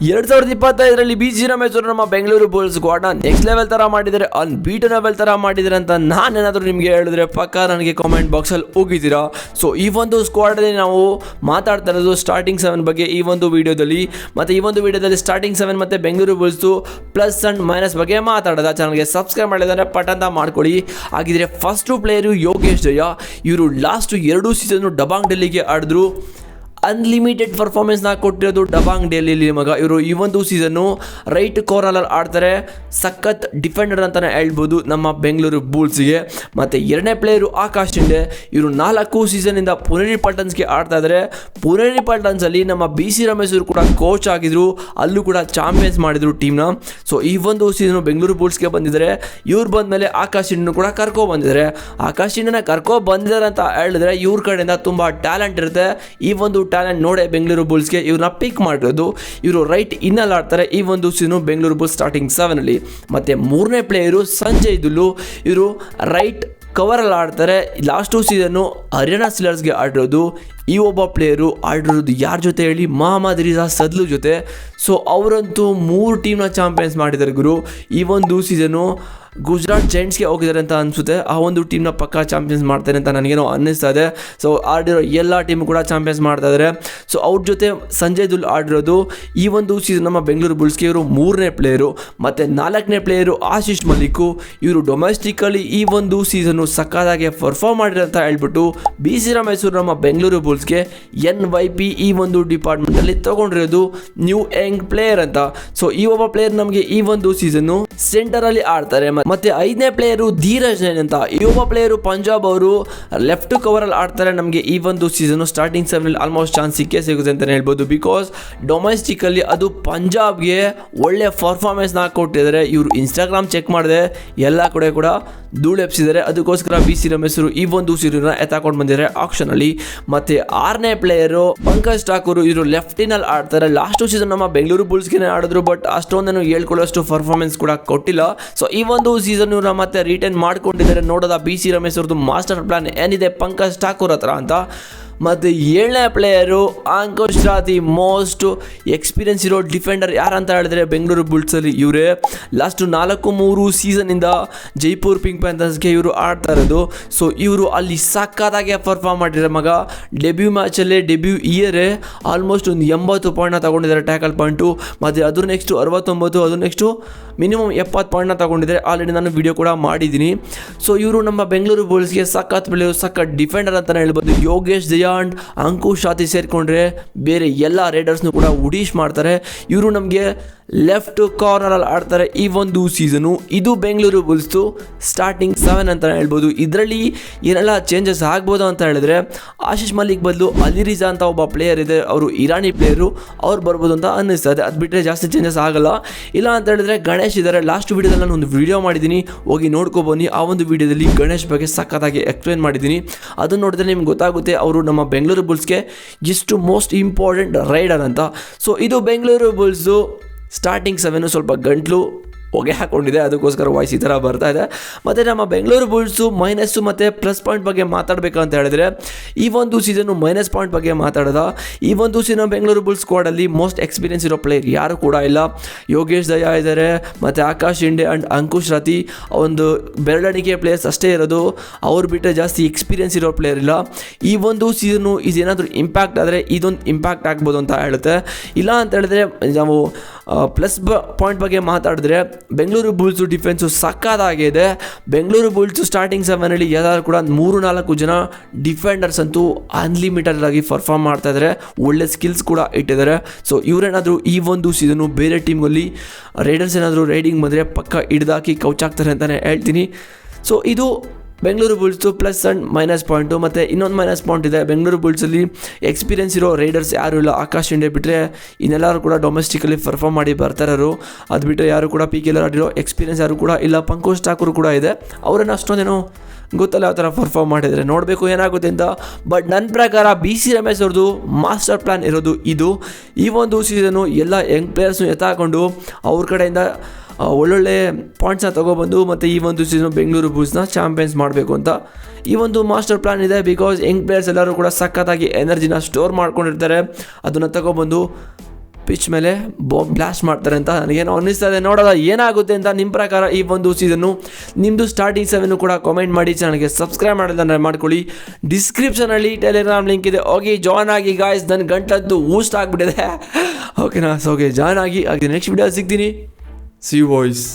2025ರಲ್ಲಿ BC Ramesh ಅವರು ನಮ್ಮ Bengaluru Bulls ಸ್ಕ್ವಾಡ್ನ next level ತರ ಮಾಡಿದ್ದಾರೆ, ಅನ್ಬೀಟನ್ ಲೆವೆಲ್ ತರ ಮಾಡಿದ್ದಾರೆ ಅಂತ ನಾನೇನಾದರೂ ನಿಮಗೆ ಹೇಳಿದ್ರೆ ಪಕ್ಕ ನನಗೆ ಕಾಮೆಂಟ್ ಬಾಕ್ಸಲ್ಲಿ ಹೋಗಿದ್ದೀರಾ. ಸೊ ಈ ಒಂದು ಸ್ಕ್ವಾಡಲ್ಲಿ ನಾವು ಮಾತಾಡ್ತಾ ಇರೋದು ಸ್ಟಾರ್ಟಿಂಗ್ 7 ಬಗ್ಗೆ ಈ ಒಂದು ವಿಡಿಯೋದಲ್ಲಿ. ಮತ್ತು ಈ ಒಂದು ವಿಡಿಯೋದಲ್ಲಿ ಸ್ಟಾರ್ಟಿಂಗ್ 7 ಮತ್ತು ಬೆಂಗಳೂರು ಬುಲ್ಸ್ದು ಪ್ಲಸ್ ಆ್ಯಂಡ್ ಮೈನಸ್ ಬಗ್ಗೆ ಮಾತಾಡೋದ. ಚಾನಲ್ಗೆ ಸಬ್ಸ್ಕ್ರೈಬ್ ಮಾಡಿದರೆ ಪಟಂತ ಮಾಡ್ಕೊಳ್ಳಿ. ಹಾಗಿದ್ರೆ ಫಸ್ಟು ಪ್ಲೇಯರು ಯೋಗೇಶ್ ದಯಾ. ಇವರು ಲಾಸ್ಟ್ 2 ಸೀಸನ್ ಡಬಾಂಗ್ ಡೆಲ್ಲಿಗೆ ಆಡಿದ್ರು. ಅನ್ಲಿಮಿಟೆಡ್ ಪರ್ಫಾರ್ಮೆನ್ಸ್ನ ಕೊಟ್ಟಿರೋದು ಡಬಾಂಗ್ ಡೆಲ್ಲಿಲಿ ಮಗ. ಇವರು ಈ ಒಂದು ಸೀಸನ್ನು ರೈಟ್ ಕಾರ್ನರಲ್ಲಿ ಆಡ್ತಾರೆ. ಸಖತ್ ಡಿಫೆಂಡರ್ ಅಂತಲೇ ಹೇಳ್ಬೋದು ನಮ್ಮ ಬೆಂಗಳೂರು ಬುಲ್ಸ್ಗೆ. ಮತ್ತು ಎರಡನೇ ಪ್ಲೇಯರು ಆಕಾಶ್ ಶಿಂಡೆ. ಇವರು 4 ಸೀಸನಿಂದ ಪುನೇರಿ ಪಲ್ಟನ್ಸ್ಗೆ ಆಡ್ತಾ ಇದ್ದಾರೆ. ಪುನೇರಿ ಪಲ್ಟನ್ಸಲ್ಲಿ ನಮ್ಮ BC ರಮೇಶ್ ಅವರು ಕೂಡ ಕೋಚ್ ಆಗಿದ್ರು, ಅಲ್ಲೂ ಕೂಡ ಚಾಂಪಿಯನ್ಸ್ ಮಾಡಿದ್ರು ಟೀಮ್ನ. ಸೊ ಈ ಒಂದು ಸೀಸನು ಬೆಂಗಳೂರು ಬುಲ್ಸ್ಗೆ ಬಂದಿದ್ದಾರೆ. ಇವ್ರು ಬಂದಮೇಲೆ ಆಕಾಶ್ ಶಿಂಡೆನೂ ಕೂಡ ಬಂದಿದ್ದಾರೆ. ಆಕಾಶ್ ಶಿಂಡೆನ ಬಂದಿದ್ದಾರೆ ಅಂತ ಹೇಳಿದ್ರೆ ಇವ್ರ ಕಡೆಯಿಂದ ತುಂಬ ಟ್ಯಾಲೆಂಟ್ ಇರುತ್ತೆ. ಈ ಒಂದು ಟ್ಯಾಲೆಂಟ್ ನೋಡೇ ಬೆಂಗಳೂರು ಬುಲ್ಸ್ಗೆ ಇವ್ರನ್ನ ಪಿಕ್ ಮಾಡಿರೋದು. ಇವರು ರೈಟ್ ಇನ್ನಲ್ಲಿ ಆಡ್ತಾರೆ ಈ ಒಂದು ಸೀಸನು ಬೆಂಗಳೂರು ಬುಲ್ಸ್ ಸ್ಟಾರ್ಟಿಂಗ್ 7ಅಲ್ಲಿ. ಮತ್ತು ಮೂರನೇ ಪ್ಲೇಯರು ಸಂಜಯ್ ದುಲ್ಲು. ಇವರು ರೈಟ್ ಕವರಲ್ಲಿ ಆಡ್ತಾರೆ. ಲಾಸ್ಟ್ ಸೀಸನ್ನು ಹರಿಯಾಣ ಸ್ಟಿಲ್ಲರ್ಸ್ಗೆ ಆಡಿರೋದು. ಈ ಒಬ್ಬ ಪ್ಲೇಯರು ಆಡಿರೋದು ಯಾರ ಜೊತೆ ಹೇಳಿ, ಮೊಹಮ್ಮದ್ ರಿಜಾ ಸದ್ಲು ಜೊತೆ. ಸೊ ಅವರಂತೂ 3 ಟೀಮ್ನ ಚಾಂಪಿಯನ್ಸ್ ಮಾಡಿದ್ದಾರೆ ಗುರು. ಈ ಒಂದು ಸೀಸನು ಗುಜರಾತ್ ಜೈಂಟ್ಸ್ಗೆ ಹೋಗಿದ್ದಾರೆ ಅಂತ ಅನಿಸುತ್ತೆ. ಆ ಒಂದು ಟೀಮ್ನ ಪಕ್ಕ ಚಾಂಪಿಯನ್ಸ್ ಮಾಡ್ತಾರೆ ಅಂತ ನನಗೇನೋ ಅನ್ನಿಸ್ತಾ ಇದೆ. ಸೊ ಆಡಿರೋ ಎಲ್ಲ ಟೀಮು ಕೂಡ ಚಾಂಪಿಯನ್ಸ್ ಮಾಡ್ತಾ ಇದ್ದಾರೆ. ಸೊ ಅವ್ರ ಜೊತೆ ಸಂಜಯ್ ದುಲ್ ಆಡಿರೋದು. ಈ ಒಂದು ಸೀಸನ್ ನಮ್ಮ ಬೆಂಗಳೂರು ಬುಲ್ಸ್ಗೆ ಇವರು 3ನೇ ಪ್ಲೇಯರು. ಮತ್ತು 4ನೇ ಪ್ಲೇಯರು ಆಶೀಶ್ ಮಲ್ಲಿಕ್. ಇವರು ಡೊಮೆಸ್ಟಿಕಲ್ಲಿ ಈ ಒಂದು ಸೀಸನ್ನು ಸಕ್ಕತ್ತಾಗಿ ಪರ್ಫಾರ್ಮ್ ಮಾಡಿರೋ ಅಂತ ಹೇಳ್ಬಿಟ್ಟು BC ರಮೇಶ್ ಅವರು ನಮ್ಮ ಬೆಂಗಳೂರು ಬುಲ್ಸ್ಗೆ NYP ಈ ಒಂದು ಡಿಪಾರ್ಟ್ಮೆಂಟಲ್ಲಿ ತೊಗೊಂಡಿರೋದು ನ್ಯೂ ಯಂಗ್ ಪ್ಲೇಯರ್ ಅಂತ. ಸೊ ಈ ಒಬ್ಬ ಪ್ಲೇಯರ್ ನಮಗೆ ಈ ಒಂದು ಸೀಸನ್ನು ಸೆಂಟರಲ್ಲಿ ಆಡ್ತಾರೆ. ಮತ್ತೆ 5ನೇ ಪ್ಲೇಯರು ಧೀರಜ್ ಜೈನ್ ಅಂತ. ಈ ಒಬ್ಬ ಪ್ಲೇಯರು ಪಂಜಾಬ್ ಅವರು ಲೆಫ್ಟ್ ಕವರಲ್ಲಿ ಆಡ್ತಾರೆ. ನಮಗೆ ಈ ಒಂದು ಸೀಸನು ಸ್ಟಾರ್ಟಿಂಗ್ 7ನಲ್ಲಿ ಆಲ್ಮೋಸ್ಟ್ ಚಾನ್ಸ್ ಸಿಗುತ್ತೆ ಅಂತಲೇ ಹೇಳ್ಬೋದು. ಬಿಕಾಸ್ ಡೊಮೆಸ್ಟಿಕಲ್ಲಿ ಅದು ಪಂಜಾಬ್ಗೆ ಒಳ್ಳೆ ಪರ್ಫಾರ್ಮೆನ್ಸ್ನ ಕೊಟ್ಟಿದ್ದಾರೆ. ಇವರು ಇನ್ಸ್ಟಾಗ್ರಾಮ್ ಚೆಕ್ ಮಾಡಿದೆ, ಎಲ್ಲ ಕಡೆ ಕೂಡ ಧೂಳು ಎಪ್ಸಿದ್ದಾರೆ. ಅದಕ್ಕೋಸ್ಕರ BC ರಮೇಶ್ ಅವರು ಈ ಒಂದು ಸೀಸನ್ನ ಎತ್ತಾಕೊಂಡು ಬಂದಿದ್ದಾರೆ ಆಕ್ಷನಲ್ಲಿ. ಮತ್ತು 6ನೇ ಪ್ಲೇಯರು ಪಂಕಜ್ ಠಾಕೂರ್. ಇವರು ಲೆಫ್ಟಿನಲ್ಲಿ ಆಡ್ತಾರೆ. ಲಾಸ್ಟ್ ಸೀಸನ್ ನಮ್ಮ ಬೆಂಗಳೂರು ಬುಲ್ಸ್ಗೆ ಆಡಿದ್ರು, ಬಟ್ ಅಷ್ಟೊಂದೇನು ಹೇಳ್ಕೊಳ್ಳೋಷ್ಟು ಪರ್ಫಾರ್ಮೆನ್ಸ್ ಕೂಡ ಕೊಟ್ಟಿಲ್ಲ. ಸೊ ಈ ಒಂದು ಸೀಸನ್ ಇವ್ರನ್ನ ಮತ್ತೆ ರಿಟರ್ನ್ ಮಾಡ್ಕೊಂಡಿದ್ದಾರೆ. ನೋಡೋದ BC ರಮೇಶ್ ಅವ್ರದ್ದು ಮಾಸ್ಟರ್ ಪ್ಲಾನ್ ಏನಿದೆ ಪಂಕಜ್ ಠಾಕೂರ್ ಹತ್ರ ಅಂತ. ಮತ್ತು 7ನೇ ಪ್ಲೇಯರು ಅಂಕುಶ್ ರಾತಿ. ಮೋಸ್ಟ್ ಎಕ್ಸ್ಪೀರಿಯನ್ಸ್ ಇರೋ ಡಿಫೆಂಡರ್ ಯಾರಂತ ಹೇಳಿದ್ರೆ ಬೆಂಗಳೂರು ಬುಲ್ಸಲ್ಲಿ ಇವರೇ. ಲಾಸ್ಟು 4-3 ಸೀಸನಿಂದ ಜೈಪುರ್ ಪಿಂಕ್ ಪ್ಯಾಂಥರ್ಸ್ಗೆ ಇವರು ಆಡ್ತಾ ಇರೋದು. ಸೊ ಇವರು ಅಲ್ಲಿ ಸಕ್ಕತ್ತಾಗೆ ಪರ್ಫಾರ್ಮ್ ಮಾಡಿದ್ದಾರೆ ಮಗ. ಡೆಬ್ಯೂ ಮ್ಯಾಚಲ್ಲೇ ಡೆಬ್ಯೂ ಇಯರೇ ಆಲ್ಮೋಸ್ಟ್ ಒಂದು 80 ಪಾಯಿಂಟ್ನ ತೊಗೊಂಡಿದ್ದಾರೆ ಟ್ಯಾಕಲ್ ಪಾಯಿಂಟು. ಮತ್ತು ಅದ್ರ ನೆಕ್ಸ್ಟು 69, ಅದ್ರ ನೆಕ್ಸ್ಟು ಮಿನಿಮಮ್ 70 ಪಾಯಿಂಟ್ನ ತೊಗೊಂಡಿದ್ದಾರೆ. ಆಲ್ರೆಡಿ ನಾನು ವಿಡಿಯೋ ಕೂಡ ಮಾಡಿದ್ದೀನಿ. ಸೊ ಇವರು ನಮ್ಮ ಬೆಂಗಳೂರು ಬುಲ್ಸ್ಗೆ ಸಖತ್ ಪ್ಲೇಯರ್, ಸಖತ್ ಡಿಫೆಂಡರ್ ಅಂತಲೇ ಹೇಳ್ಬೋದು. ಯೋಗೇಶ್ ದಯಾ ಅಂಡ್ ಅಂಕುಶ್ ರಾತಿ ಸೇರಿಕೊಂಡ್ರೆ ಬೇರೆ ಎಲ್ಲ ರೈಡರ್ಸ್ನು ಕೂಡ ಉಡೀಶ್ ಮಾಡ್ತಾರೆ. ಇವರು ನಮಗೆ ಲೆಫ್ಟ್ ಕಾರ್ನರಲ್ಲಿ ಆಡ್ತಾರೆ ಈ ಒಂದು ಸೀಸನು. ಇದು ಬೆಂಗಳೂರು ಬುಲ್ಸ್ದು ಸ್ಟಾರ್ಟಿಂಗ್ 7 ಅಂತ ಹೇಳ್ಬೋದು. ಇದರಲ್ಲಿ ಏನೆಲ್ಲ ಚೇಂಜಸ್ ಆಗ್ಬೋದು ಅಂತ ಹೇಳಿದ್ರೆ, ಆಶೀಶ್ ಮಲ್ಲಿಕ್ ಬದಲು ಅಲಿ ರಿಜಾ ಅಂತ ಒಬ್ಬ ಪ್ಲೇಯರ್ ಇದೆ, ಅವರು ಇರಾನಿ ಪ್ಲೇಯರು, ಅವ್ರು ಬರ್ಬೋದು ಅಂತ ಅನ್ನಿಸ್ತದೆ. ಅದು ಬಿಟ್ಟರೆ ಜಾಸ್ತಿ ಚೇಂಜಸ್ ಆಗಲ್ಲ. ಇಲ್ಲ ಅಂತ ಹೇಳಿದ್ರೆ ಗಣೇಶ್ ಇದ್ದಾರೆ. ಲಾಸ್ಟ್ ವೀಡಿಯೋದಲ್ಲಿ ನಾನು ಒಂದು ವಿಡಿಯೋ ಮಾಡಿದ್ದೀನಿ, ಹೋಗಿ ನೋಡ್ಕೊಬನ್ನಿ. ಆ ಒಂದು ವಿಡಿಯೋದಲ್ಲಿ ಗಣೇಶ್ ಬಗ್ಗೆ ಸಖತ್ತಾಗಿ ಎಕ್ಸ್ಪ್ಲೇನ್ ಮಾಡಿದ್ದೀನಿ. ಅದನ್ನು ನೋಡಿದ್ರೆ ನಿಮ್ಗೆ ಗೊತ್ತಾಗುತ್ತೆ ಅವರು ನಮ್ಮ ಬೆಂಗಳೂರು ಬುಲ್ಸ್ಗೆ ಎಷ್ಟು ಮೋಸ್ಟ್ ಇಂಪಾರ್ಟೆಂಟ್ ರೈಡರ್ ಅಂತ. ಸೊ ಇದು ಬೆಂಗಳೂರು ಬುಲ್ಸ್ದು ಸ್ಟಾರ್ಟಿಂಗ್ 7 ಸ್ವಲ್ಪ ಗಂಟ್ಲು ಹೊಗೆ ಹಾಕೊಂಡಿದೆ, ಅದಕ್ಕೋಸ್ಕರ ವಾಯ್ಸ್ ಈ ಥರ ಬರ್ತಾ ಇದೆ. ಮತ್ತು ನಮ್ಮ ಬೆಂಗಳೂರು ಬುಲ್ಸು ಮೈನಸ್ಸು ಮತ್ತು ಪ್ಲಸ್ ಪಾಯಿಂಟ್ ಬಗ್ಗೆ ಮಾತಾಡಬೇಕಂತ ಹೇಳಿದ್ರೆ, ಈ ಒಂದು ಸೀಸನ್ನು ಮೈನಸ್ ಪಾಯಿಂಟ್ ಬಗ್ಗೆ ಮಾತಾಡೋದ. ಈ ಒಂದು ಸೀಸನ್ ಬೆಂಗಳೂರು ಬುಲ್ಸ್ ಸ್ಕ್ವಾಡಲ್ಲಿ ಮೋಸ್ಟ್ ಎಕ್ಸ್ಪೀರಿಯನ್ಸ್ ಇರೋ ಪ್ಲೇಯರ್ ಯಾರು ಕೂಡ ಇಲ್ಲ. ಯೋಗೇಶ್ ದಯಾ ಇದ್ದಾರೆ, ಮತ್ತು ಆಕಾಶ್ ಶಿಂಡೆ ಆ್ಯಂಡ್ ಅಂಕುಶ್ ರಾತಿ ಒಂದು ಬೆರಳಿಕೆ ಪ್ಲೇಯರ್ಸ್ ಅಷ್ಟೇ ಇರೋದು. ಅವ್ರು ಬಿಟ್ಟರೆ ಜಾಸ್ತಿ ಎಕ್ಸ್ಪೀರಿಯನ್ಸ್ ಇರೋ ಪ್ಲೇಯರ್ ಇಲ್ಲ. ಈ ಒಂದು ಸೀಸನ್ನು ಇದೇನಾದರೂ ಇಂಪ್ಯಾಕ್ಟ್ ಆದರೆ ಇದೊಂದು ಇಂಪ್ಯಾಕ್ಟ್ ಆಗ್ಬೋದು ಅಂತ ಹೇಳುತ್ತೆ. ಇಲ್ಲ ಅಂತ ಹೇಳಿದ್ರೆ ನಾವು ಪ್ಲಸ್ ಪಾಯಿಂಟ್ ಬಗ್ಗೆ ಮಾತಾಡಿದ್ರೆ ಬೆಂಗಳೂರು ಬುಲ್ಸು ಡಿಫೆನ್ಸು ಸಕ್ಕತ್ತಾಗಿದೆ. ಬೆಂಗಳೂರು ಬುಲ್ಸು ಸ್ಟಾರ್ಟಿಂಗ್ 7ನಲ್ಲಿ ಎಲ್ಲರೂ ಕೂಡ 3-4 ಜನ ಡಿಫೆಂಡರ್ಸ್ ಅಂತೂ ಅನ್ಲಿಮಿಟೆಡ್ ಆಗಿ ಪರ್ಫಾರ್ಮ್ ಮಾಡ್ತಾ ಇದ್ದಾರೆ. ಒಳ್ಳೆ ಸ್ಕಿಲ್ಸ್ ಕೂಡ ಇಟ್ಟಿದ್ದಾರೆ. ಸೊ ಇವರೇನಾದರೂ ಈ ಒಂದು ಸೀಸನು ಬೇರೆ ಟೀಮ್ಗಳಲ್ಲಿ ರೈಡರ್ಸ್ ಏನಾದರೂ ರೈಡಿಂಗ್ ಬಂದರೆ ಪಕ್ಕ ಹಿಡ್ದಾಕಿ ಕೌಚಾಕ್ತಾರೆ ಅಂತಲೇ ಹೇಳ್ತೀನಿ. ಸೊ ಇದು Bengaluru bulls plus and minus point. ಮತ್ತು ಇನ್ನೊಂದು ಮೈನಸ್ ಪಾಯಿಂಟ್ ಇದೆ, ಬೆಂಗಳೂರು ಬುಲ್ಸಲ್ಲಿ ಎಕ್ಸ್ಪೀರಿಯನ್ಸ್ ಇರೋ ರೈಡರ್ಸ್ ಯಾರೂ ಇಲ್ಲ. ಆಕಾಶ್ ಶಿಂಡೆ ಬಿಟ್ಟರೆ ಇನ್ನೆಲ್ಲರೂ ಕೂಡ ಡೊಮೆಸ್ಟಿಕಲ್ಲಿ ಪರ್ಫಾರ್ಮ್ ಮಾಡಿ ಬರ್ತಾರೋ. ಅದು ಬಿಟ್ಟರೆ ಯಾರು ಕೂಡ PKL ಆಡಿರೋ ಎಕ್ಸ್ಪೀರಿಯನ್ಸ್ ಯಾರು ಕೂಡ ಇಲ್ಲ. ಪಂಕಜ್ ಠಾಕೂರ್ ಕೂಡ ಇದೆ, ಅವರನ್ನು ಅಷ್ಟೊಂದೇನೋ ಗೊತ್ತಲ್ಲ ಯಾವ ಥರ ಪರ್ಫಾರ್ಮ್ ಮಾಡಿದರೆ, ನೋಡಬೇಕು ಏನಾಗುತ್ತೆ ಅಂತ. ಬಟ್ ನನ್ನ ಪ್ರಕಾರ BC ರಮೇಶ್ ಅವ್ರದ್ದು ಮಾಸ್ಟರ್ ಪ್ಲ್ಯಾನ್ ಇರೋದು ಇದು. ಈ ಒಂದು ಸೀಸನು ಎಲ್ಲ ಯಂಗ್ ಪ್ಲೇಯರ್ಸ್ನು ಎತ್ತಾಕೊಂಡು ಅವ್ರ ಕಡೆಯಿಂದ ಒಳ್ಳೊಳ್ಳೆ ಪಾಯಿಂಟ್ಸ್ನ ತೊಗೊಬಂದು ಮತ್ತು ಈ ಒಂದು ಸೀಸನ್ ಬೆಂಗಳೂರು ಬುಲ್ಸ್ನ ಚಾಂಪಿಯನ್ಸ್ ಮಾಡಬೇಕು ಅಂತ ಈ ಒಂದು ಮಾಸ್ಟರ್ ಪ್ಲಾನ್ ಇದೆ. ಬಿಕಾಸ್ ಯಂಗ್ ಪ್ಲೇಯರ್ಸ್ ಎಲ್ಲರೂ ಕೂಡ ಸಖತ್ತಾಗಿ ಎನರ್ಜಿನ ಸ್ಟೋರ್ ಮಾಡ್ಕೊಂಡಿರ್ತಾರೆ. ಅದನ್ನು ತಗೊಬಂದು ಪಿಚ್ ಮೇಲೆ ಬ್ಲಾಸ್ಟ್ ಮಾಡ್ತಾರೆ ಅಂತ ನನಗೇನೋ ಅನ್ನಿಸ್ತಾ ಇದೆ. ನೋಡೋದ ಏನಾಗುತ್ತೆ ಅಂತ ನಿಮ್ಮ ಪ್ರಕಾರ ಈ ಒಂದು ಸೀಸನ್ನು. ನಿಮ್ಮದು ಸ್ಟಾರ್ಟಿಂಗ್ 7 ಕೂಡ ಕಾಮೆಂಟ್ ಮಾಡಿ, ಚಾನಲ್ಗೆ ಸಬ್ಸ್ಕ್ರೈಬ್ ಮಾಡೋದನ್ನ ಮಾಡ್ಕೊಳ್ಳಿ. ಡಿಸ್ಕ್ರಿಪ್ಷನಲ್ಲಿ ಟೆಲಿಗ್ರಾಮ್ ಲಿಂಕ್ ಇದೆ, ಹೋಗಿ ಜಾಯ್ನ್ ಆಗಿ ಗಾಯ್ಸ್. ನನ್ನ ಗಂಟದ್ದು ಊಸ್ಟ್ ಆಗಿಬಿಟ್ಟಿದೆ. ಓಕೆನಾ? ಸೊ ಓಕೆ, ಜಾಯ್ನ್ ಆಗಿ ನೆಕ್ಸ್ಟ್ ವಿಡಿಯೋ ಸಿಗ್ತೀನಿ. See you boys.